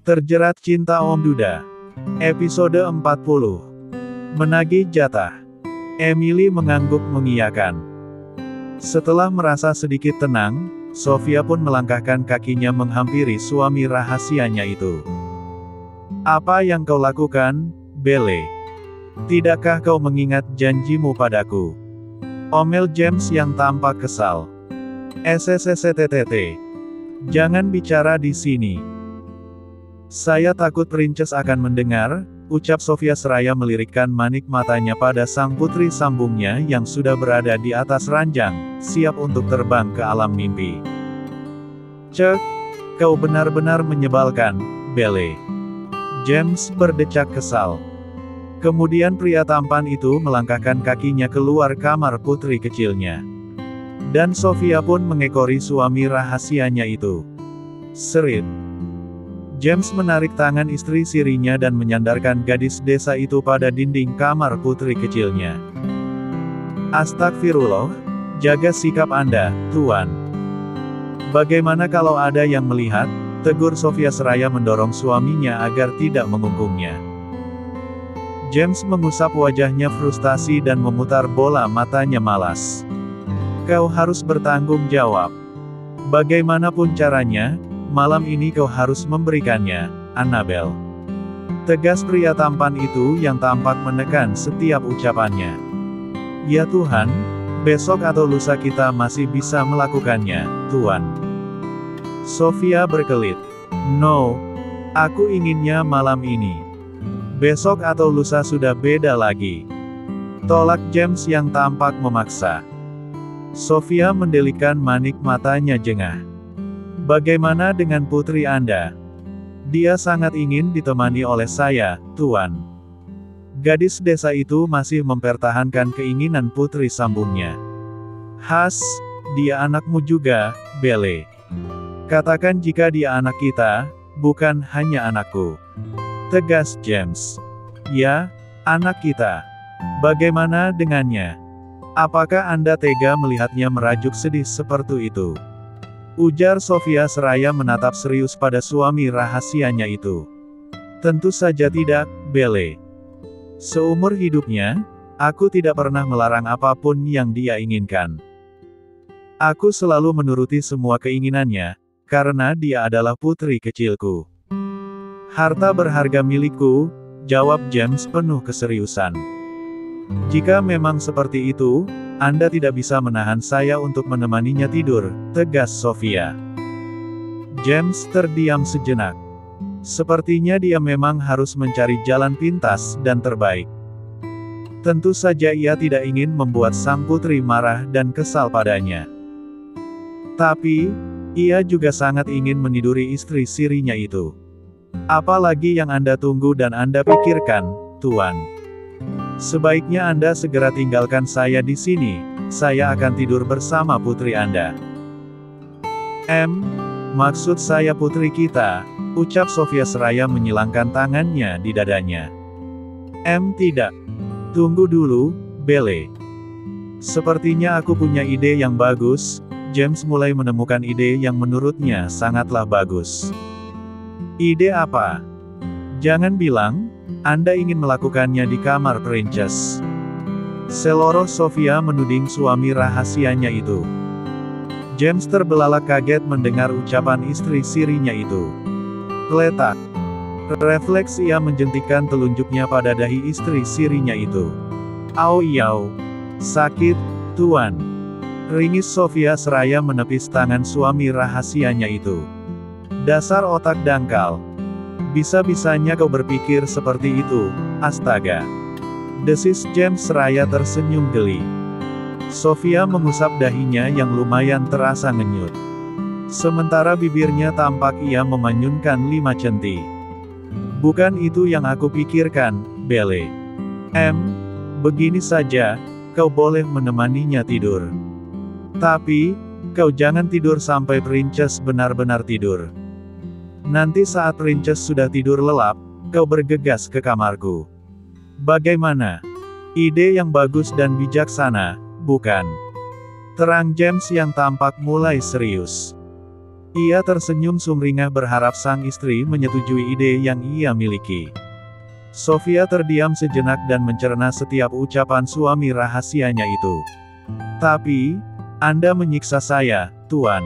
Terjerat Cinta Om Duda. Episode 40. Menagih jatah. Emily mengangguk mengiyakan. Setelah merasa sedikit tenang, Sofia pun melangkahkan kakinya menghampiri suami rahasianya itu. Apa yang kau lakukan, Belle? Tidakkah kau mengingat janjimu padaku? Omel James yang tampak kesal. SSSTTT. Jangan bicara di sini. Saya takut Princess akan mendengar, ucap Sofia seraya melirikkan manik matanya pada sang putri sambungnya yang sudah berada di atas ranjang, siap untuk terbang ke alam mimpi. Cek, kau benar-benar menyebalkan, Belle. James berdecak kesal. Kemudian pria tampan itu melangkahkan kakinya keluar kamar putri kecilnya. Dan Sofia pun mengekori suami rahasianya itu. Serit. James menarik tangan istri sirinya dan menyandarkan gadis desa itu pada dinding kamar putri kecilnya. Astagfirullah, jaga sikap Anda, Tuan. Bagaimana kalau ada yang melihat? Tegur Sofia seraya mendorong suaminya agar tidak mengungkungnya. James mengusap wajahnya frustasi dan memutar bola matanya malas. Kau harus bertanggung jawab. Bagaimanapun caranya, malam ini kau harus memberikannya, Annabel. Tegas pria tampan itu yang tampak menekan setiap ucapannya. Ya Tuhan, besok atau lusa kita masih bisa melakukannya, Tuan. Sofia berkelit. No, aku inginnya malam ini. Besok atau lusa sudah beda lagi. Tolak James yang tampak memaksa. Sofia mendelikan manik matanya jengah. Bagaimana dengan putri Anda? Dia sangat ingin ditemani oleh saya, Tuan. Gadis desa itu masih mempertahankan keinginan putri sambungnya. Has, dia anakmu juga, Belle. Katakan jika dia anak kita, bukan hanya anakku. Tegas James. Ya, anak kita. Bagaimana dengannya? Apakah Anda tega melihatnya merajuk sedih seperti itu? Ujar Sofia seraya menatap serius pada suami rahasianya itu. Tentu saja tidak, Belle. Seumur hidupnya, aku tidak pernah melarang apapun yang dia inginkan. Aku selalu menuruti semua keinginannya, karena dia adalah putri kecilku. Harta berharga milikku, jawab James penuh keseriusan. Jika memang seperti itu, Anda tidak bisa menahan saya untuk menemaninya tidur, tegas Sofia. James terdiam sejenak. Sepertinya dia memang harus mencari jalan pintas dan terbaik. Tentu saja ia tidak ingin membuat sang putri marah dan kesal padanya. Tapi, ia juga sangat ingin meniduri istri sirinya itu. Apalagi yang Anda tunggu dan Anda pikirkan, Tuan? Sebaiknya Anda segera tinggalkan saya di sini, saya akan tidur bersama putri Anda. Maksud saya putri kita, ucap Sofia seraya menyilangkan tangannya di dadanya. Tidak. Tunggu dulu, Belle. Sepertinya aku punya ide yang bagus. James mulai menemukan ide yang menurutnya sangatlah bagus. Ide apa? Jangan bilang, Anda ingin melakukannya di kamar Princess. Seloroh Sofia menuding suami rahasianya itu. James terbelalak kaget mendengar ucapan istri sirinya itu. Letak. Refleks ia menjentikkan telunjuknya pada dahi istri sirinya itu. Au yau. Sakit, Tuan. Ringis Sofia seraya menepis tangan suami rahasianya itu. Dasar otak dangkal. Bisa-bisanya kau berpikir seperti itu, astaga. Desis James seraya tersenyum geli. Sofia mengusap dahinya yang lumayan terasa ngenyut. Sementara bibirnya tampak ia memanyunkan 5 centi. Bukan itu yang aku pikirkan, Belle. Begini saja, kau boleh menemaninya tidur. Tapi, kau jangan tidur sampai Princess benar-benar tidur. Nanti saat Princess sudah tidur lelap, kau bergegas ke kamarku. Bagaimana? Ide yang bagus dan bijaksana, bukan? Terang James yang tampak mulai serius. Ia tersenyum sumringah berharap sang istri menyetujui ide yang ia miliki. Sofia terdiam sejenak dan mencerna setiap ucapan suami rahasianya itu. Tapi, Anda menyiksa saya, Tuan.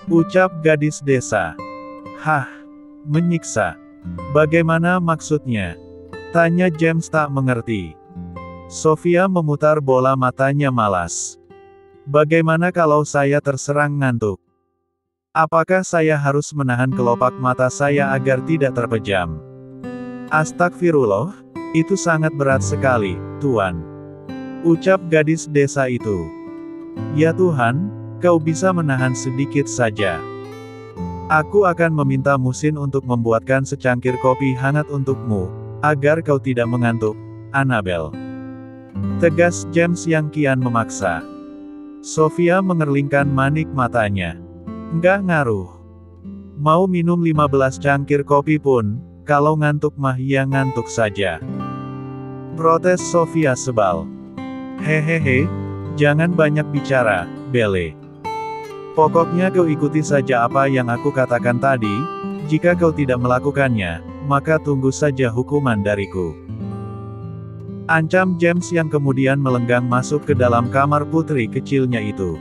Ucap gadis desa. Hah? Menyiksa? Bagaimana maksudnya? Tanya James tak mengerti. Sofia memutar bola matanya malas. Bagaimana kalau saya terserang ngantuk? Apakah saya harus menahan kelopak mata saya agar tidak terpejam? Astagfirullah, itu sangat berat sekali, Tuan. Ucap gadis desa itu. Ya Tuhan, kau bisa menahan sedikit saja. Aku akan meminta Musin untuk membuatkan secangkir kopi hangat untukmu, agar kau tidak mengantuk, Annabel. Tegas James yang kian memaksa. Sofia mengerlingkan manik matanya. Nggak ngaruh. Mau minum 15 cangkir kopi pun, kalau ngantuk mah ya ngantuk saja. Protes Sofia sebal. Hehehe, jangan banyak bicara, Belle. Pokoknya kau ikuti saja apa yang aku katakan tadi, jika kau tidak melakukannya, maka tunggu saja hukuman dariku. Ancam James yang kemudian melenggang masuk ke dalam kamar putri kecilnya itu.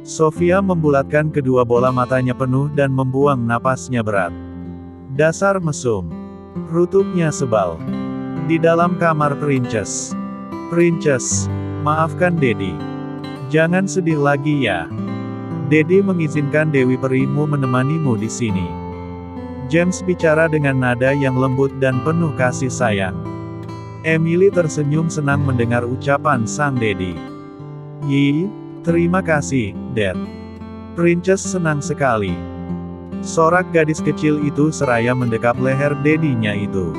Sofia membulatkan kedua bola matanya penuh dan membuang napasnya berat. Dasar mesum. Rutupnya sebal. Di dalam kamar Princess. Princess, maafkan Dedi. Jangan sedih lagi ya. Dedi mengizinkan Dewi Perimu menemanimu di sini. James bicara dengan nada yang lembut dan penuh kasih sayang. Emily tersenyum senang mendengar ucapan sang Dedi. Terima kasih, Dad. Princess senang sekali. Sorak gadis kecil itu seraya mendekap leher dedinya itu.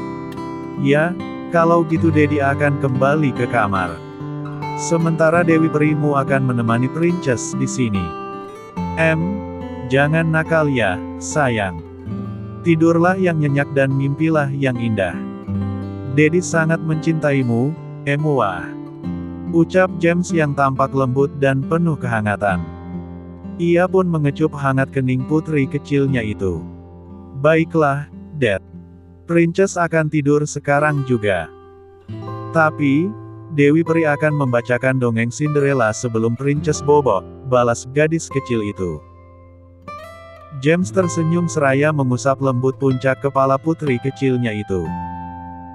Ya, kalau gitu Dedi akan kembali ke kamar. Sementara Dewi Perimu akan menemani Princess di sini. Jangan nakal ya, sayang. Tidurlah yang nyenyak dan mimpilah yang indah. Dedi sangat mencintaimu, Emua. Ucap James yang tampak lembut dan penuh kehangatan. Ia pun mengecup hangat kening putri kecilnya itu. Baiklah, Dad. Princess akan tidur sekarang juga. Tapi, Dewi Peri akan membacakan dongeng Cinderella sebelum Princess bobo, balas gadis kecil itu. James tersenyum seraya mengusap lembut puncak kepala putri kecilnya itu.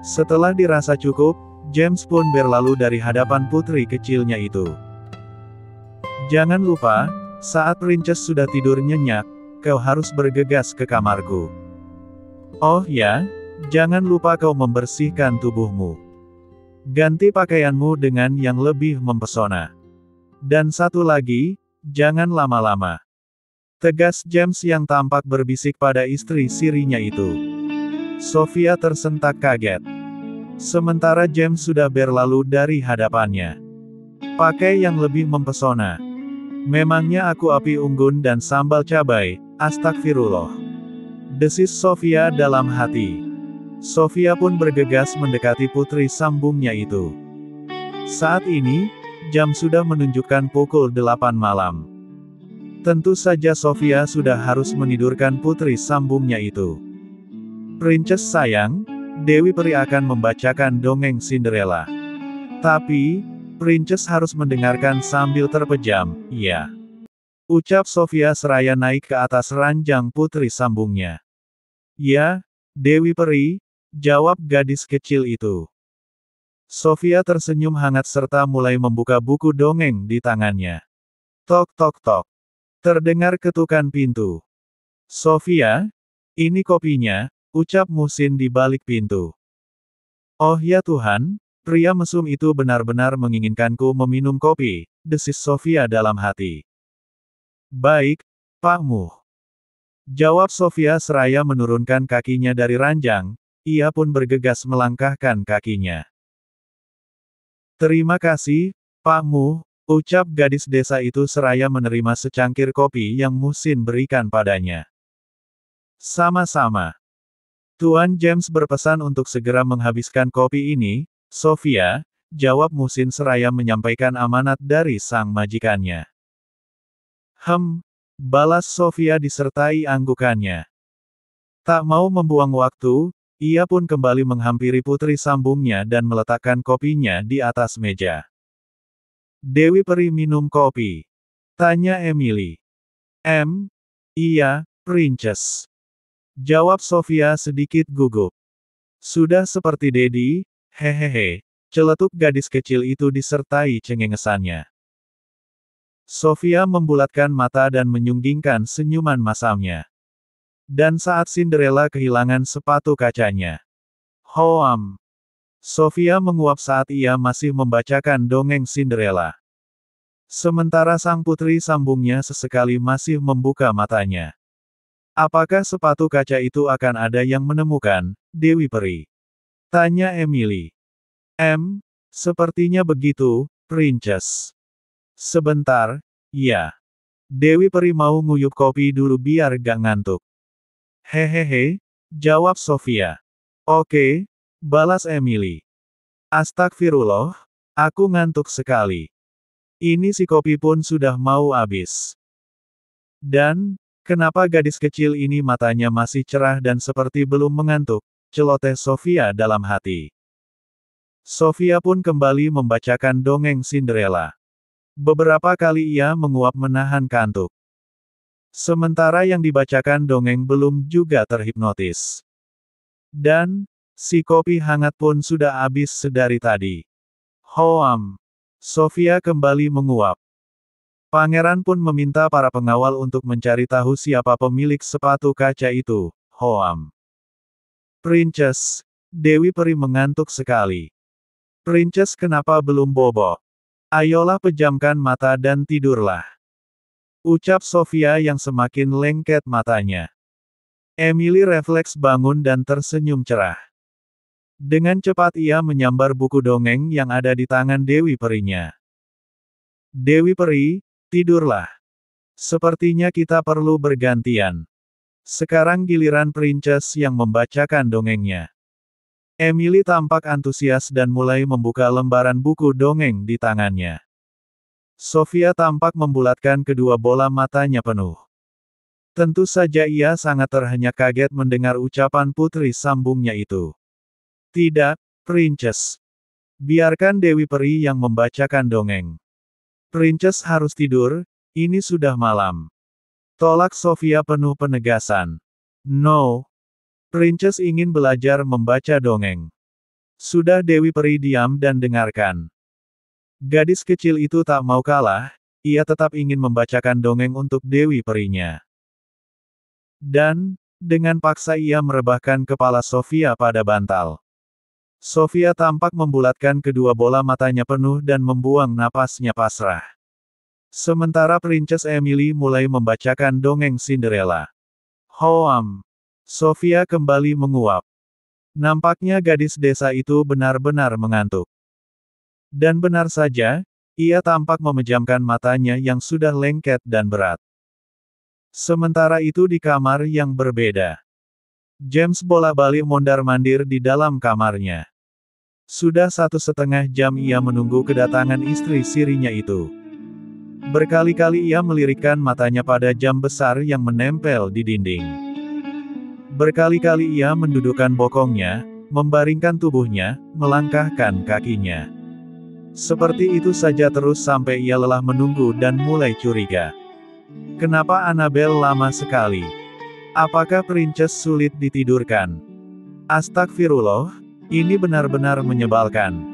Setelah dirasa cukup, James pun berlalu dari hadapan putri kecilnya itu. Jangan lupa, saat Princess sudah tidur nyenyak, kau harus bergegas ke kamarku. Oh ya, jangan lupa kau membersihkan tubuhmu. Ganti pakaianmu dengan yang lebih mempesona. Dan satu lagi, jangan lama-lama. Tegas James yang tampak berbisik pada istri sirinya itu. Sofia tersentak kaget. Sementara James sudah berlalu dari hadapannya. Pakai yang lebih mempesona. Memangnya aku api unggun dan sambal cabai, astagfirullah. Desis Sofia dalam hati. Sofia pun bergegas mendekati putri sambungnya itu. Saat ini, jam sudah menunjukkan pukul 8 malam. Tentu saja Sofia sudah harus menidurkan putri sambungnya itu. Princess sayang, Dewi Peri akan membacakan dongeng Cinderella. Tapi, Princess harus mendengarkan sambil terpejam, ya. Ucap Sofia seraya naik ke atas ranjang putri sambungnya. Ya, Dewi Peri, jawab gadis kecil itu. Sofia tersenyum hangat serta mulai membuka buku dongeng di tangannya. Tok tok tok. Terdengar ketukan pintu. Sofia, ini kopinya, ucap Musin di balik pintu. Oh ya Tuhan, pria mesum itu benar-benar menginginkanku meminum kopi, desis Sofia dalam hati. Baik, Pakmu. Jawab Sofia seraya menurunkan kakinya dari ranjang, ia pun bergegas melangkahkan kakinya. Terima kasih, Pakmu, ucap gadis desa itu seraya menerima secangkir kopi yang Musin berikan padanya. Sama-sama. Tuan James berpesan untuk segera menghabiskan kopi ini, Sofia, jawab Musin seraya menyampaikan amanat dari sang majikannya. balas Sofia disertai anggukannya. Tak mau membuang waktu, ia pun kembali menghampiri putri sambungnya dan meletakkan kopinya di atas meja. Dewi Peri minum kopi? Tanya Emily. Iya, Princess. Jawab Sofia sedikit gugup. Sudah seperti Dedi, hehehe, celetuk gadis kecil itu disertai cengengesannya. Sofia membulatkan mata dan menyunggingkan senyuman masamnya. Dan saat Cinderella kehilangan sepatu kacanya. Hoam. Sofia menguap saat ia masih membacakan dongeng Cinderella. Sementara sang putri sambungnya sesekali masih membuka matanya. Apakah sepatu kaca itu akan ada yang menemukan, Dewi Peri? Tanya Emily. Sepertinya begitu, Princess. Sebentar, ya. Dewi Peri mau nguyup kopi dulu biar gak ngantuk. Hehehe, jawab Sofia. Oke, balas Emily. Astagfirullah, aku ngantuk sekali. Ini si kopi pun sudah mau habis. Dan, kenapa gadis kecil ini matanya masih cerah dan seperti belum mengantuk, celoteh Sofia dalam hati. Sofia pun kembali membacakan dongeng Cinderella. Beberapa kali ia menguap menahan kantuk. Sementara yang dibacakan dongeng belum juga terhipnotis. Dan, si kopi hangat pun sudah habis sedari tadi. Hoam. Sofia kembali menguap. Pangeran pun meminta para pengawal untuk mencari tahu siapa pemilik sepatu kaca itu. Hoam. Princess, Dewi Peri mengantuk sekali. Princess kenapa belum bobo? Ayolah pejamkan mata dan tidurlah. Ucap Sofia yang semakin lengket matanya. Emily refleks bangun dan tersenyum cerah. Dengan cepat ia menyambar buku dongeng yang ada di tangan Dewi Perinya. Dewi Peri, tidurlah. Sepertinya kita perlu bergantian. Sekarang giliran Princess yang membacakan dongengnya. Emily tampak antusias dan mulai membuka lembaran buku dongeng di tangannya. Sofia tampak membulatkan kedua bola matanya penuh. Tentu saja ia sangat terhenyak kaget mendengar ucapan putri sambungnya itu. Tidak, Princess. Biarkan Dewi Peri yang membacakan dongeng. Princess harus tidur, ini sudah malam. Tolak Sofia penuh penegasan. No. Princess ingin belajar membaca dongeng. Sudah Dewi Peri diam dan dengarkan. Gadis kecil itu tak mau kalah, ia tetap ingin membacakan dongeng untuk Dewi Perinya. Dan, dengan paksa ia merebahkan kepala Sofia pada bantal. Sofia tampak membulatkan kedua bola matanya penuh dan membuang napasnya pasrah. Sementara Princess Emily mulai membacakan dongeng Cinderella. Hoam. Sofia kembali menguap. Nampaknya gadis desa itu benar-benar mengantuk. Dan benar saja, ia tampak memejamkan matanya yang sudah lengket dan berat. Sementara itu di kamar yang berbeda. James bolak-balik mondar-mandir di dalam kamarnya. Sudah 1,5 jam ia menunggu kedatangan istri sirinya itu. Berkali-kali ia melirikkan matanya pada jam besar yang menempel di dinding. Berkali-kali ia mendudukkan bokongnya, membaringkan tubuhnya, melangkahkan kakinya. Seperti itu saja terus sampai ia lelah menunggu dan mulai curiga. Kenapa Annabelle lama sekali? Apakah Princess sulit ditidurkan? Astagfirullah, ini benar-benar menyebalkan.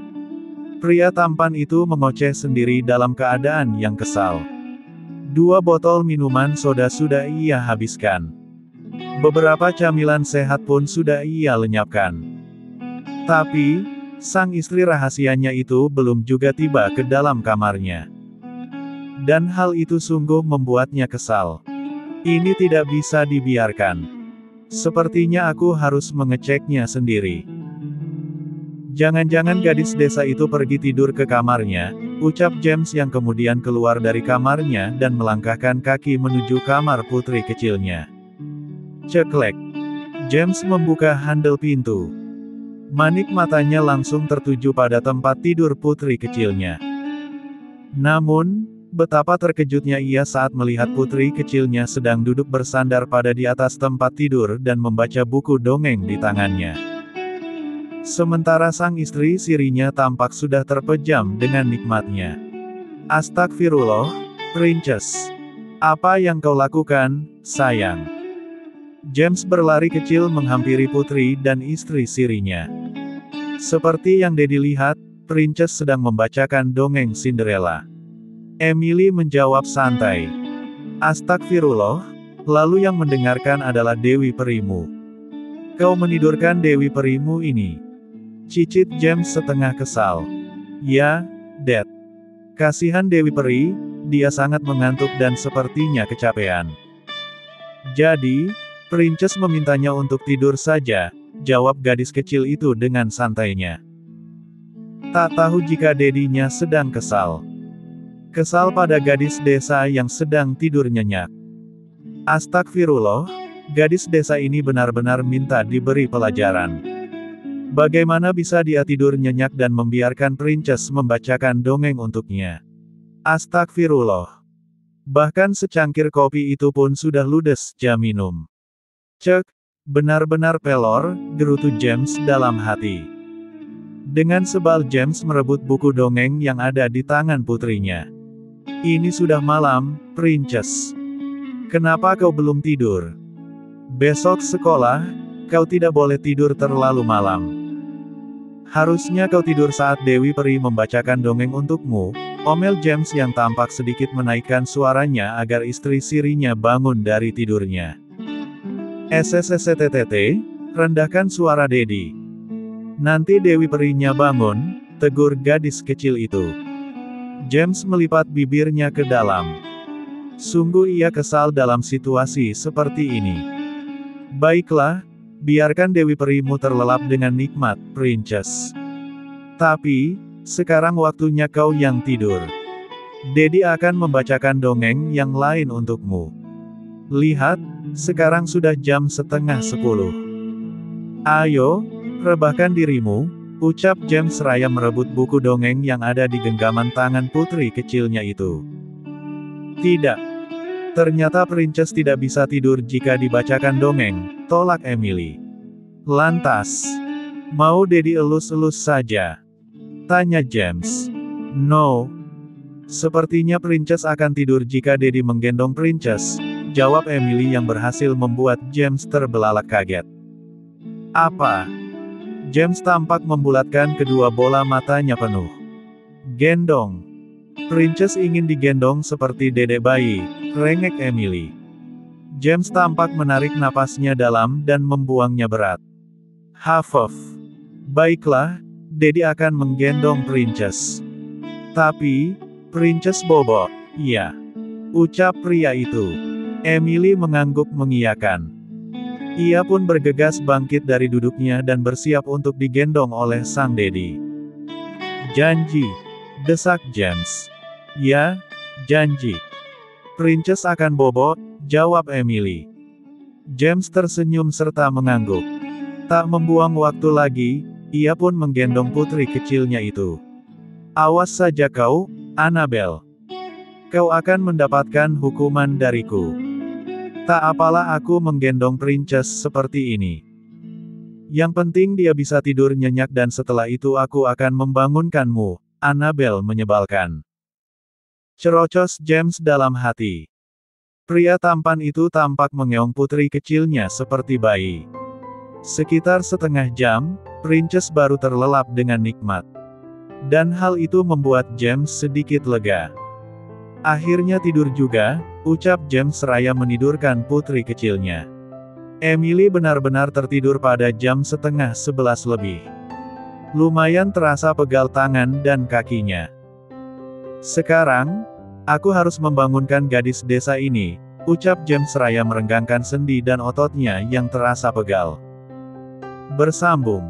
Pria tampan itu mengoceh sendiri dalam keadaan yang kesal. 2 botol minuman soda sudah ia habiskan. Beberapa camilan sehat pun sudah ia lenyapkan. Tapi, sang istri rahasianya itu belum juga tiba ke dalam kamarnya. Dan hal itu sungguh membuatnya kesal. Ini tidak bisa dibiarkan. Sepertinya aku harus mengeceknya sendiri. Jangan-jangan gadis desa itu pergi tidur ke kamarnya, ucap James yang kemudian keluar dari kamarnya dan melangkahkan kaki menuju kamar putri kecilnya. Ceklek. James membuka handle pintu. Manik matanya langsung tertuju pada tempat tidur putri kecilnya. Namun, Betapa terkejutnya ia saat melihat putri kecilnya sedang duduk bersandar pada di atas tempat tidur dan membaca buku dongeng di tangannya. Sementara sang istri sirinya tampak sudah terpejam dengan nikmatnya. Astagfirullah, Princess. Apa yang kau lakukan, sayang? James berlari kecil menghampiri putri dan istri sirinya. Seperti yang Daddy lihat, Princess sedang membacakan dongeng Cinderella. Emily menjawab santai. Astagfirullah, lalu yang mendengarkan adalah Dewi Perimu. Kau menidurkan Dewi Perimu ini. Cicit James setengah kesal. Ya, Dad. Kasihan Dewi Peri, dia sangat mengantuk dan sepertinya kecapean. Jadi, Princess memintanya untuk tidur saja, jawab gadis kecil itu dengan santainya. Tak tahu jika dedinya sedang kesal. Kesal pada gadis desa yang sedang tidur nyenyak. Astagfirullah, gadis desa ini benar-benar minta diberi pelajaran. Bagaimana bisa dia tidur nyenyak dan membiarkan Princess membacakan dongeng untuknya? Astagfirullah. Bahkan secangkir kopi itu pun sudah ludes dia minum. Cek, benar-benar pelor, gerutu James dalam hati. Dengan sebal James merebut buku dongeng yang ada di tangan putrinya. Ini sudah malam, Princess. Kenapa kau belum tidur? Besok sekolah, kau tidak boleh tidur terlalu malam. Harusnya kau tidur saat Dewi Peri membacakan dongeng untukmu, omel James yang tampak sedikit menaikkan suaranya agar istri sirinya bangun dari tidurnya. SSSTTT, rendahkan suara Daddy. Nanti Dewi Perinya bangun, tegur gadis kecil itu. James melipat bibirnya ke dalam. Sungguh ia kesal dalam situasi seperti ini. Baiklah, biarkan Dewi Perimu terlelap dengan nikmat, Princess. Tapi, sekarang waktunya kau yang tidur. Daddy akan membacakan dongeng yang lain untukmu. Lihat, sekarang sudah jam 9:30. Ayo, rebahkan dirimu, ucap James seraya merebut buku dongeng yang ada di genggaman tangan putri kecilnya itu. Tidak. Ternyata Princess tidak bisa tidur jika dibacakan dongeng, tolak Emily. Lantas, mau Daddy elus-elus saja? Tanya James. No. Sepertinya Princess akan tidur jika Daddy menggendong Princess, jawab Emily yang berhasil membuat James terbelalak kaget. Apa? James tampak membulatkan kedua bola matanya penuh. Gendong. Princess ingin digendong seperti dedek bayi, rengek Emily. James tampak menarik napasnya dalam dan membuangnya berat. Huff. Baiklah, Daddy akan menggendong Princess. Tapi, Princess bobo, iya. Ucap pria itu. Emily mengangguk mengiyakan. Ia pun bergegas bangkit dari duduknya dan bersiap untuk digendong oleh sang Daddy. Janji, desak James. Ya, janji. Princess akan bobo, jawab Emily. James tersenyum serta mengangguk. Tak membuang waktu lagi, ia pun menggendong putri kecilnya itu. Awas saja kau, Annabelle. Kau akan mendapatkan hukuman dariku. Tak apalah aku menggendong Princess seperti ini. Yang penting dia bisa tidur nyenyak dan setelah itu aku akan membangunkanmu, Annabelle menyebalkan. Cerocos James dalam hati. Pria tampan itu tampak mengeong putri kecilnya seperti bayi. Sekitar setengah jam, Princess baru terlelap dengan nikmat. Dan hal itu membuat James sedikit lega. Akhirnya tidur juga, ucap James seraya menidurkan putri kecilnya. Emily benar-benar tertidur pada jam 10:30 lebih. Lumayan terasa pegal tangan dan kakinya. Sekarang, aku harus membangunkan gadis desa ini, ucap James seraya merenggangkan sendi dan ototnya yang terasa pegal. Bersambung.